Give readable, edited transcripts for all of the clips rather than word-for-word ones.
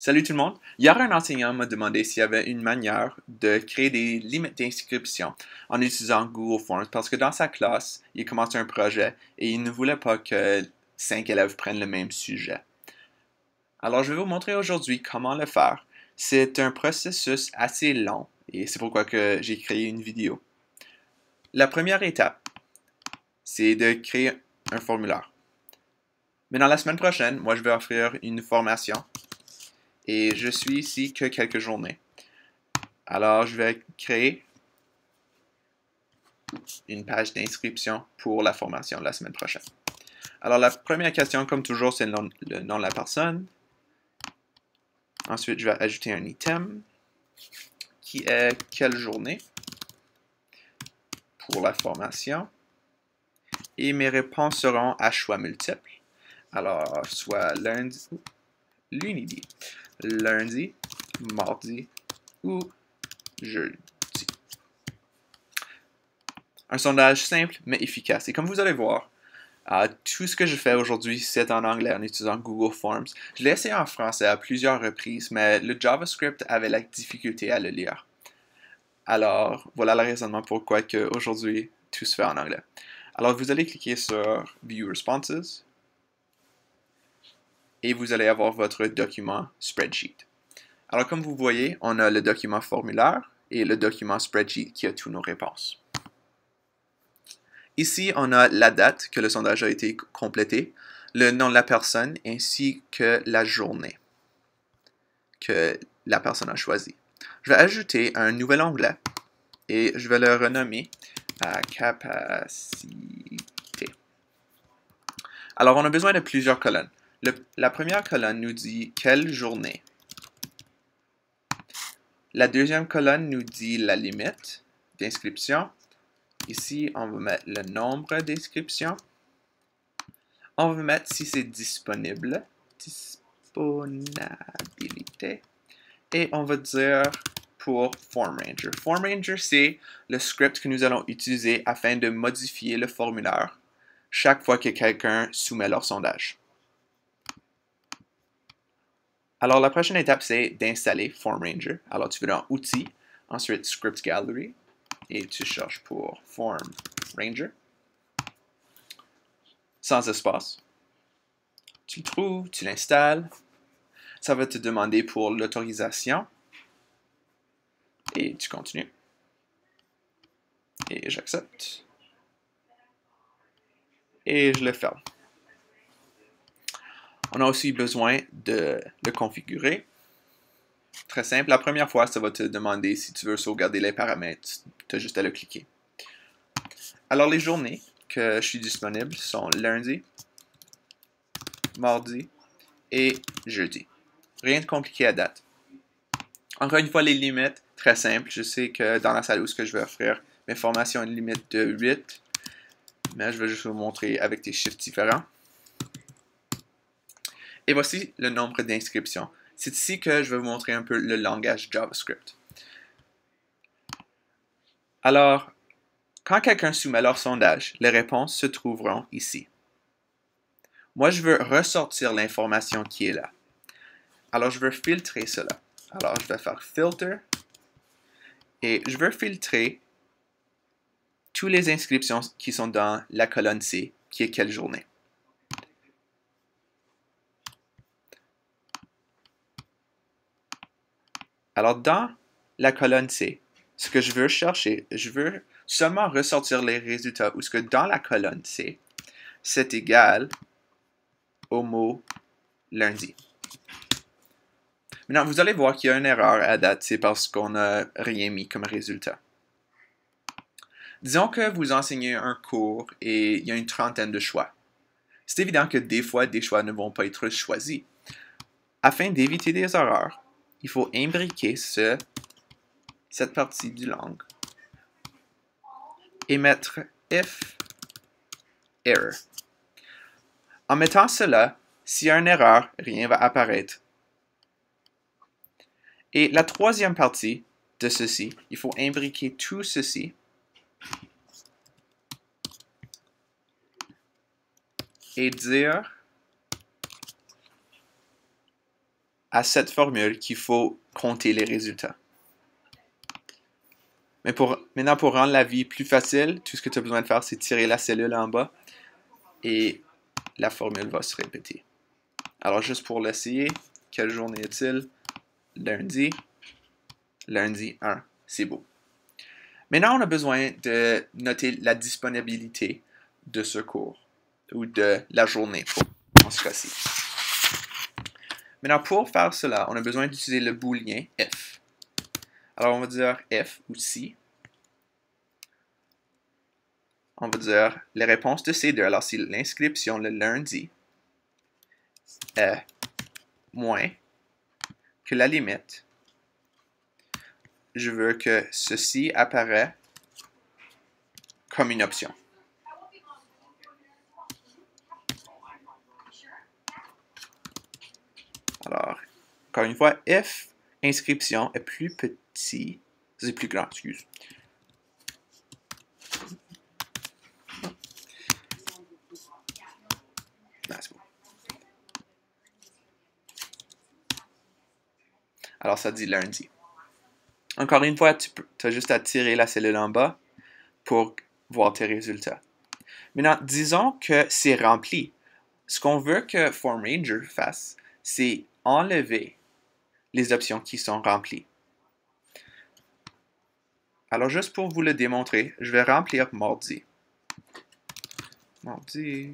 Salut tout le monde. Hier, un enseignant m'a demandé s'il y avait une manière de créer des limites d'inscription en utilisant Google Forms parce que dans sa classe, il commençait un projet et il ne voulait pas que 5 élèves prennent le même sujet. Alors, je vais vous montrer aujourd'hui comment le faire. C'est un processus assez long et c'est pourquoi que j'ai créé une vidéo. La première étape, c'est de créer un formulaire. Mais dans la semaine prochaine, moi, je vais offrir une formation et je suis ici que quelques journées. Alors, je vais créer une page d'inscription pour la formation de la semaine prochaine. Alors, la première question, comme toujours, c'est le nom de la personne. Ensuite, je vais ajouter un item qui est quelle journée pour la formation. Et mes réponses seront à choix multiples. Alors, soit lundi, mardi ou jeudi. Un sondage simple mais efficace. Et comme vous allez voir, tout ce que je fais aujourd'hui, c'est en anglais en utilisant Google Forms. Je l'ai essayé en français à plusieurs reprises, mais le JavaScript avait la difficulté à le lire. Alors, voilà le raisonnement pourquoi aujourd'hui, tout se fait en anglais. Alors, vous allez cliquer sur View Responses et vous allez avoir votre document spreadsheet. Alors, comme vous voyez, on a le document formulaire et le document spreadsheet qui a toutes nos réponses. Ici, on a la date que le sondage a été complété, le nom de la personne ainsi que la journée que la personne a choisie. Je vais ajouter un nouvel onglet et je vais le renommer à capacité. Alors, on a besoin de plusieurs colonnes. La première colonne nous dit quelle journée. La deuxième colonne nous dit la limite d'inscription. Ici, on va mettre le nombre d'inscriptions. On va mettre si c'est disponible. Disponibilité. Et on va dire pour FormRanger. FormRanger, c'est le script que nous allons utiliser afin de modifier le formulaire chaque fois que quelqu'un soumet leur sondage. Alors, la prochaine étape, c'est d'installer FormRanger. Alors, tu vas dans Outils, ensuite Script Gallery, et tu cherches pour FormRanger. Sans espace. Tu le trouves, tu l'installes. Ça va te demander pour l'autorisation. Et tu continues. Et j'accepte. Et je le ferme. On a aussi besoin de le configurer. Très simple. La première fois, ça va te demander si tu veux sauvegarder les paramètres. Tu as juste à le cliquer. Alors, les journées que je suis disponible sont lundi, mardi et jeudi. Rien de compliqué à date. Encore une fois, les limites, très simples. Je sais que dans la salle où je vais offrir mes formations, une limite de 8. Mais je vais juste vous montrer avec des chiffres différents. Et voici le nombre d'inscriptions. C'est ici que je vais vous montrer un peu le langage JavaScript. Alors, quand quelqu'un soumet leur sondage, les réponses se trouveront ici. Moi, je veux ressortir l'information qui est là. Alors, je veux filtrer cela. Alors, je vais faire Filter et je veux filtrer toutes les inscriptions qui sont dans la colonne C, qui est quelle journée. Alors, dans la colonne C, ce que je veux chercher, je veux seulement ressortir les résultats où ce que dans la colonne C, c'est égal au mot lundi. Maintenant, vous allez voir qu'il y a une erreur à date, c'est parce qu'on n'a rien mis comme résultat. Disons que vous enseignez un cours et il y a une trentaine de choix. C'est évident que des fois, des choix ne vont pas être choisis. Afin d'éviter des erreurs, il faut imbriquer cette partie du langue et mettre if error. En mettant cela, s'il y a une erreur, rien va apparaître. Et la troisième partie de ceci, il faut imbriquer tout ceci et dire à cette formule qu'il faut compter les résultats. Mais maintenant, pour rendre la vie plus facile, tout ce que tu as besoin de faire, c'est tirer la cellule en bas et la formule va se répéter. Alors, juste pour l'essayer, quelle journée est-il? Lundi. Lundi 1. C'est beau. Maintenant, on a besoin de noter la disponibilité de ce cours ou de la journée dans ce cas-ci. Maintenant, pour faire cela, on a besoin d'utiliser le booléen if. Alors, on va dire if ou si. On va dire les réponses de ces deux. Alors, si l'inscription le lundi est moins que la limite, je veux que ceci apparaît comme une option. Alors, encore une fois, if inscription est plus petit, c'est plus grand, excuse. C'est bon. Alors, ça dit lundi. Encore une fois, tu as juste à tirer la cellule en bas pour voir tes résultats. Maintenant, disons que c'est rempli. Ce qu'on veut que FormRanger fasse, c'est enlever les options qui sont remplies. Alors, juste pour vous le démontrer, je vais remplir mardi. Mardi,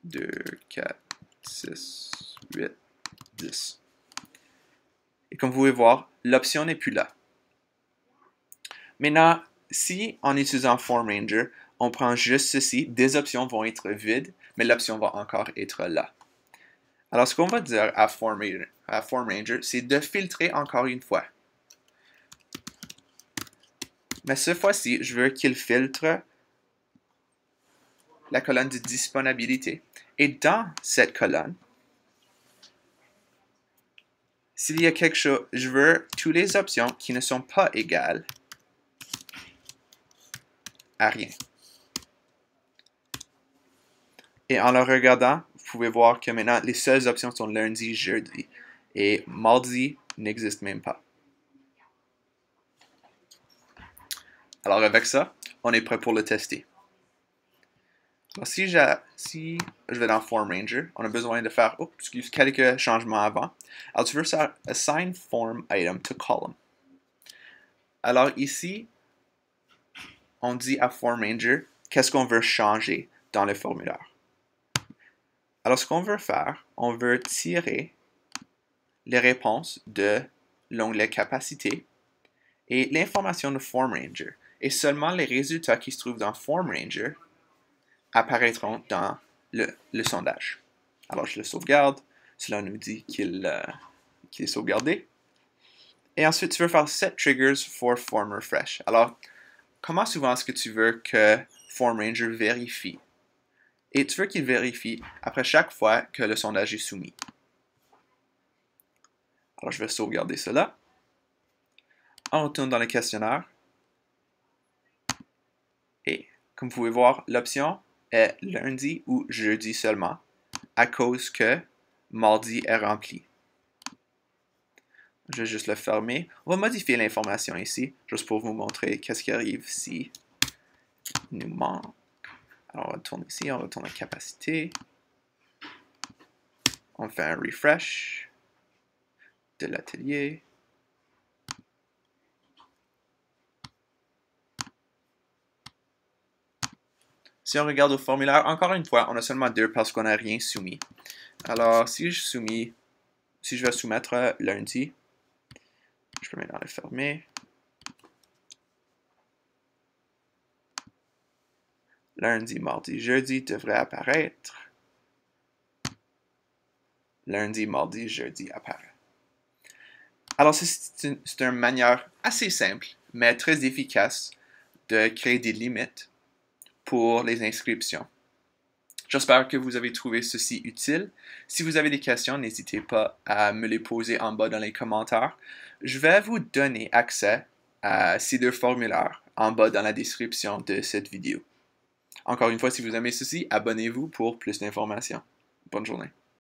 2, 4, 6, 8, 10. Et comme vous pouvez voir, l'option n'est plus là. Maintenant, si en utilisant FormRanger, on prend juste ceci, des options vont être vides, mais l'option va encore être là. Alors, ce qu'on va dire à FormRanger, c'est de filtrer encore une fois. Mais cette fois-ci, je veux qu'il filtre la colonne de disponibilité. Et dans cette colonne, s'il y a quelque chose, je veux toutes les options qui ne sont pas égales à rien. Et en le regardant, vous pouvez voir que maintenant, les seules options sont lundi, jeudi. Et mardi n'existe même pas. Alors avec ça, on est prêt pour le tester. Alors, si je vais dans FormRanger, on a besoin de faire quelques changements avant. Alors tu veux ça, assign form item to column. Alors ici, on dit à FormRanger qu'est-ce qu'on veut changer dans le formulaire. Alors ce qu'on veut faire, on veut tirer les réponses de l'onglet capacité et l'information de FormRanger. Et seulement les résultats qui se trouvent dans FormRanger apparaîtront dans le sondage. Alors, je le sauvegarde. Cela nous dit qu'il est sauvegardé. Et ensuite, tu veux faire set triggers for form refresh. Alors, comment souvent est-ce que tu veux que FormRanger vérifie? Et tu veux qu'il vérifie après chaque fois que le sondage est soumis. Alors, je vais sauvegarder cela. On retourne dans le questionnaire. Et comme vous pouvez voir, l'option est lundi ou jeudi seulement, à cause que mardi est rempli. Je vais juste le fermer. On va modifier l'information ici, juste pour vous montrer qu'est-ce qui arrive si il nous manque. Alors, on retourne ici, on retourne à capacité. On fait un refresh de l'atelier. Si on regarde au formulaire, encore une fois, on a seulement 2 parce qu'on n'a rien soumis. Alors, si je vais soumettre lundi, je peux maintenant le fermer. Lundi, mardi, jeudi devrait apparaître. Lundi, mardi, jeudi apparaît. Alors, c'est une manière assez simple, mais très efficace de créer des limites pour les inscriptions. J'espère que vous avez trouvé ceci utile. Si vous avez des questions, n'hésitez pas à me les poser en bas dans les commentaires. Je vais vous donner accès à ces 2 formulaires en bas dans la description de cette vidéo. Encore une fois, si vous aimez ceci, abonnez-vous pour plus d'informations. Bonne journée.